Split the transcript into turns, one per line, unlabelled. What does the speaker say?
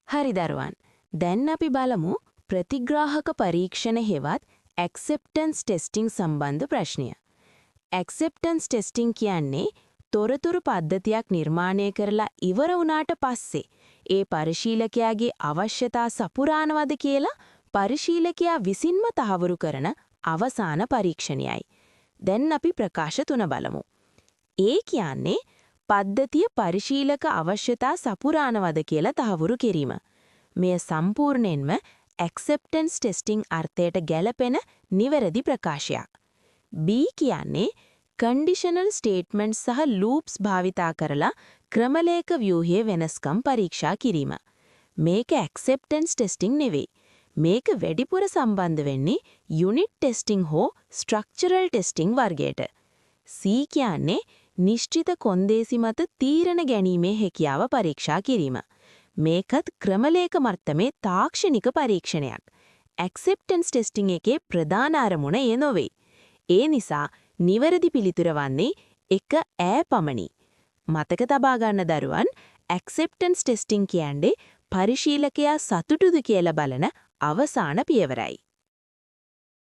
හරි දරුවන්. දැන් අපි බලමු ප්‍රතිග්‍රාහක පරීක්ෂණ හෙවත් ඇක්සෙප්ටන්ස් ටෙස්ටිං සම්බන්ධ ප්‍රශ්නය. ඇක්සෙප්ටන්ස් ටෙස්ටිං කියන්නේ තොරතුරු පද්ධතියක් නිර්මාණය කරලා ඉවර වුණාට පස්සේ ඒ පරිශීලකයාගේ අවශ්‍යතා සපුරානවද කියලා පරිශීලකයා විසින්ම තහවුරු කරන අවසාන පරීක්ෂණයයි. දැන් අපි ප්‍රකාශ 3 බලමු. ඒ කියන්නේ පද්ධතිය පරිශීලක අවශ්‍යතා සපුරානවද කියලා තහවුරු කිරීම. මෙය සම්පූර්ණයෙන්ම ඇක්සෙප්ටන්ස් ටෙස්ටිං අර්ථයට ගැලපෙන නිවැරදි ප්‍රකාශයක්. B කියන්නේ කන්ඩිෂනල් ස්ටේට්මන්ට්ස් සහ ලූප්ස් භාවිතා කරලා ක්‍රමලේඛ ව්‍යුහයේ වෙනස්කම් පරීක්ෂා කිරීම. මේක ඇක්සෙප්ටන්ස් ටෙස්ටිං නෙවෙයි. මේක වැඩිපුර සම්බන්ධ වෙන්නේ යුනිට් ටෙස්ටිං හෝ ස්ට්‍රක්චරල් ටෙස්ටිං වර්ගයට. C කියන්නේ නිශ්චිත කොන්දේසි මත තීරණ ගැනීමේ හැකියාව පරීක්ෂා කිරීම. මේකත් ක්‍රමලේඛ මට්ටමේ තාක්ෂණික පරීක්ෂණයක්. ඇක්සෙප්ටන්ස් ටෙස්ටිං එකේ ප්‍රධාන අරමුණ ඒ නොවේ. ඒ නිසා නිවැරදි පිළිතුර වන්නේ 1 ඈ පමණි. මතක තබා ගන්න දරුවන්, ඇක්සෙප්ටන්ස් ටෙස්ටිං කියන්නේ පරිශීලකයා සතුටුද කියලා බලන අවසාන පියවරයි.